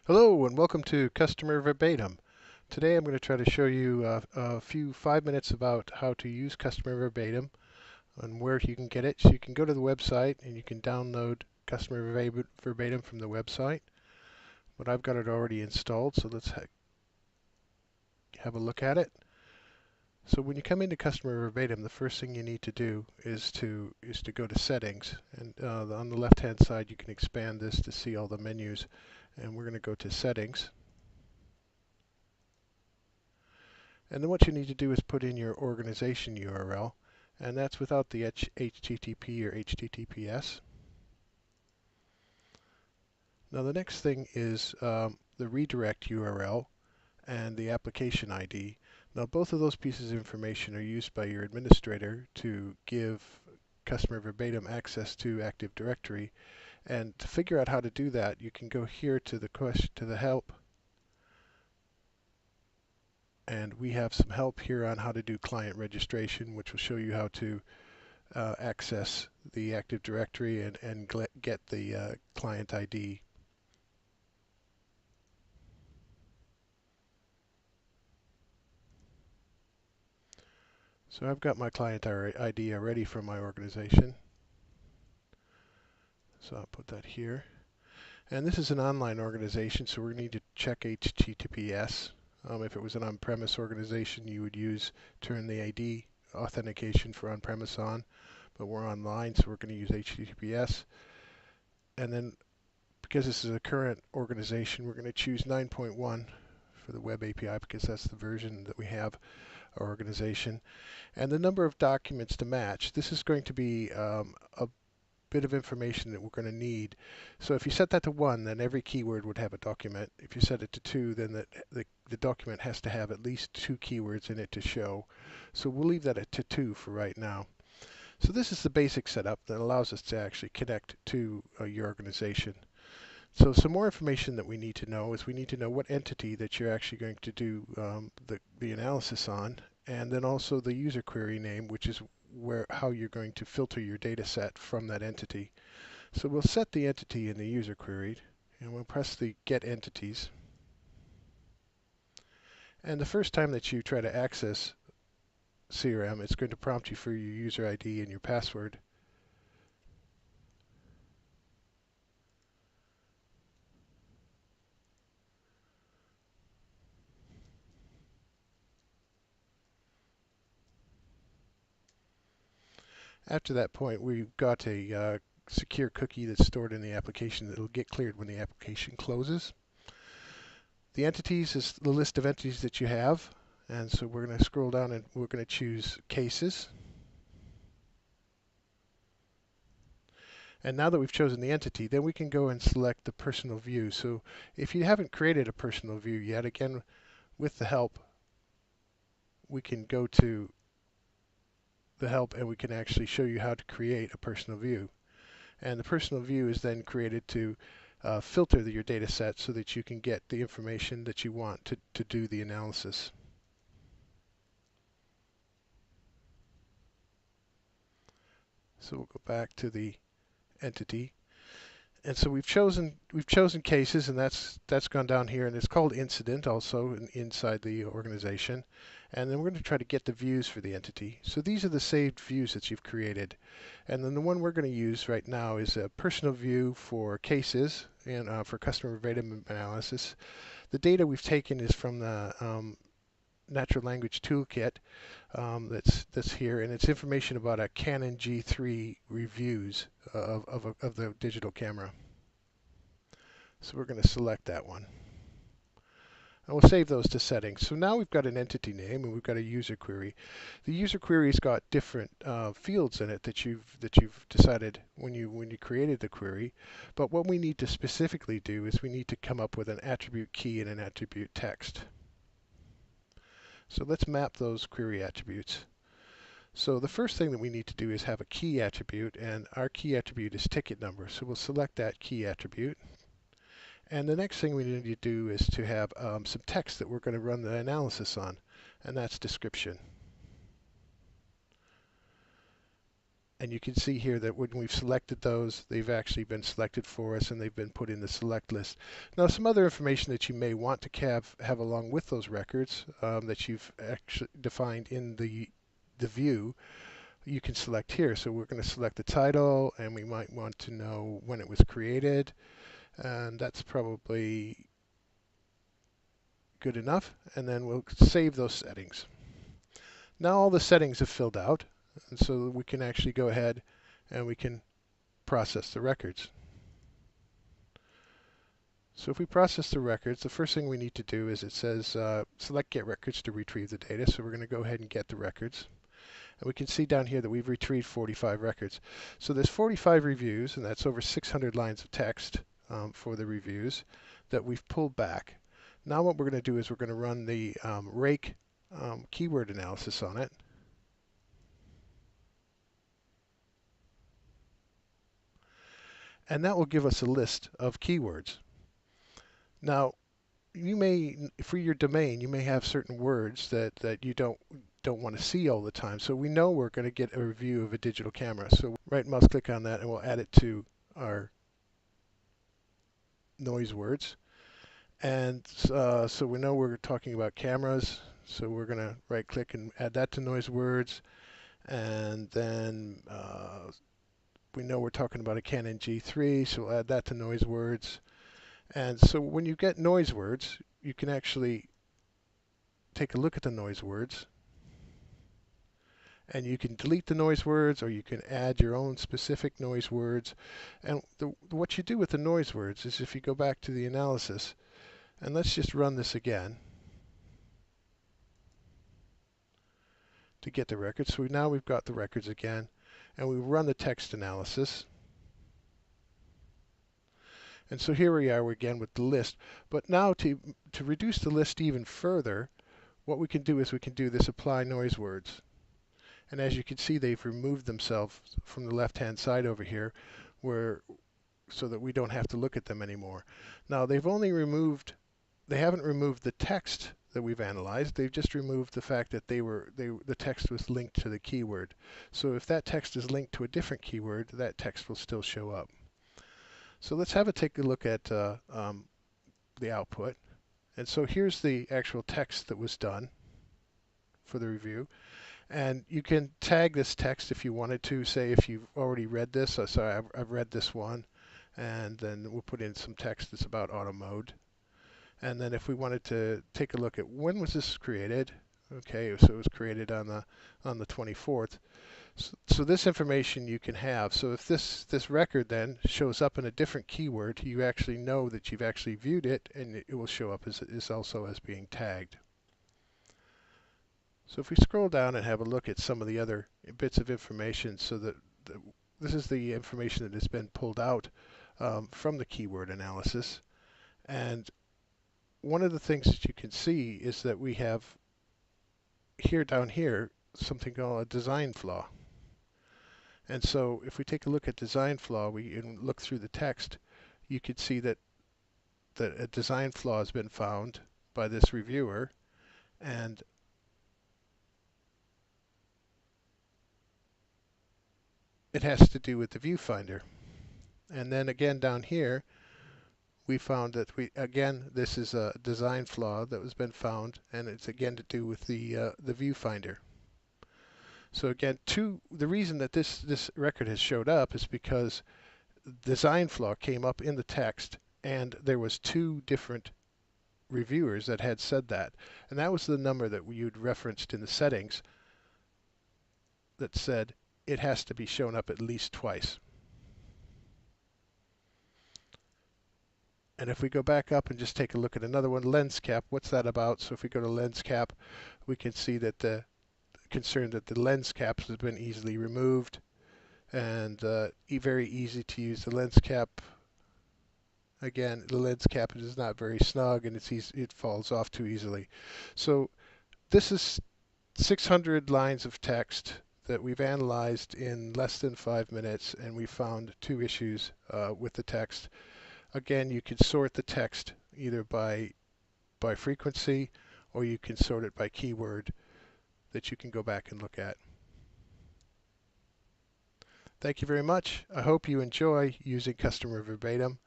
Hello and welcome to Customer Verbatim. Today I'm going to try to show you a few 5 minutes about how to use Customer Verbatim and where you can get it. So you can go to the website and you can download Customer Verbatim from the website. But I've got it already installed, so let's have a look at it. So when you come into Customer Verbatim, the first thing you need to do is to go to Settings, and on the left-hand side you can expand this to see all the menus. And we're going to go to Settings. And then what you need to do is put in your organization URL, and that's without the HTTP or HTTPS. Now the next thing is the redirect URL and the application ID. Now both of those pieces of information are used by your administrator to give Customer Verbatim access to Active Directory. And to figure out how to do that, you can go here to the help, and we have some help here on how to do client registration, which will show you how to access the Active Directory and get the client ID. So I've got my client ID already from my organization. So I'll put that here. And this is an online organization, so we need to check HTTPS. If it was an on-premise organization, you would turn the ID authentication for on-premise on, but we're online, so we're going to use HTTPS. And then, because this is a current organization, we're going to choose 9.1 for the web API because that's the version that we have our organization. And the number of documents to match. This is going to be a bit of information that we're going to need. So if you set that to 1, then every keyword would have a document. If you set it to 2, then the document has to have at least 2 keywords in it to show. So we'll leave that at 2 for right now. So this is the basic setup that allows us to actually connect to your organization. So some more information that we need to know is we need to know what entity that you're actually going to do the analysis on, and then also the user query name, which is how you're going to filter your data set from that entity. So we'll set the entity in the user query, and we'll press the Get Entities. And the first time that you try to access CRM, it's going to prompt you for your user ID and your password. After that point, we've got a secure cookie that's stored in the application that will get cleared when the application closes. The entities is the list of entities that you have, and so we're going to scroll down and we're going to choose cases. And now that we've chosen the entity, then we can go and select the personal view. So if you haven't created a personal view yet, again, with the help, we can go to the help and we can actually show you how to create a personal view. And the personal view is then created to filter your data set so that you can get the information that you want to do the analysis. So we'll go back to the entity. And so we've chosen cases, and that's gone down here, and it's called incident also inside the organization. And then we're going to try to get the views for the entity. So these are the saved views that you've created. And then the one we're going to use right now is a personal view for cases and for customer verbatim analysis. The data we've taken is from the natural language toolkit that's here, and it's information about a Canon G3 reviews of the digital camera. So we're going to select that one. And we'll save those to settings. So now we've got an entity name and we've got a user query. The user query's got different fields in it that you've decided when you created the query. But what we need to specifically do is we need to come up with an attribute key and an attribute text. So let's map those query attributes. So the first thing that we need to do is have a key attribute, and our key attribute is ticket number. So we'll select that key attribute. And the next thing we need to do is to have some text that we're going to run the analysis on, and that's description. And you can see here that when we've selected those, they've actually been selected for us and they've been put in the select list. Now, some other information that you may want to have along with those records that you've actually defined in the view, you can select here. So we're going to select the title, and we might want to know when it was created, and that's probably good enough. And then we'll save those settings. Now all the settings have filled out, and so we can actually go ahead and we can process the records. So if we process the records, the first thing we need to do is it says select get records to retrieve the data. So we're going to go ahead and get the records. And we can see down here that we've retrieved 45 records. So there's 45 reviews, and that's over 600 lines of text for the reviews that we've pulled back. Now what we're going to do is we're going to run the rake keyword analysis on it. And that will give us a list of keywords. Now, you may, for your domain, you may have certain words that you don't want to see all the time. So we know we're going to get a review of a digital camera. So right mouse click on that and we'll add it to our noise words. And so we know we're talking about cameras. So we're going to right click and add that to noise words. And then we know we're talking about a Canon G3, so we'll add that to noise words. And so when you get noise words, you can actually take a look at the noise words. And you can delete the noise words, or you can add your own specific noise words. And what you do with the noise words is if you go back to the analysis, and let's just run this again to get the records. So now we've got the records again, and we run the text analysis. And so here we are again with the list. But now to reduce the list even further, what we can do is we can do this apply noise words. And as you can see, they've removed themselves from the left-hand side over here, so that we don't have to look at them anymore. Now they haven't removed the text that we've analyzed. They've just removed the fact that the text was linked to the keyword. So if that text is linked to a different keyword, that text will still show up. So let's take a look at the output. And so here's the actual text that was done for the review. And you can tag this text if you wanted to, say if you've already read this. So I've read this one, and then we'll put in some text that's about auto mode. And then if we wanted to take a look at when was this created, okay, so it was created on the 24th. So this information you can have. So if this record then shows up in a different keyword, you actually know that you've actually viewed it, and it will show up as also as being tagged. So if we scroll down and have a look at some of the other bits of information, so that this is the information that has been pulled out from the keyword analysis. And one of the things that you can see is that we have down here something called a design flaw. And so if we take a look at design flaw, and look through the text, you can see that a design flaw has been found by this reviewer, and it has to do with the viewfinder. And then again down here, we found that this is a design flaw that has been found, and it's again to do with the viewfinder. So again, the reason that this record has showed up is because design flaw came up in the text, and there was 2 different reviewers that had said that, and that was the number that you'd referenced in the settings that said it has to be shown up at least twice. And if we go back up and just take a look at another one, lens cap, what's that about? So if we go to lens cap, we can see that the concern that the lens caps has been easily removed, and very easy to use the lens cap. Again, the lens cap is not very snug, and it falls off too easily. So this is 600 lines of text that we've analyzed in less than 5 minutes, and we found 2 issues with the text. Again, you can sort the text either by frequency, or you can sort it by keyword that you can go back and look at. Thank you very much. I hope you enjoy using Customer Verbatim.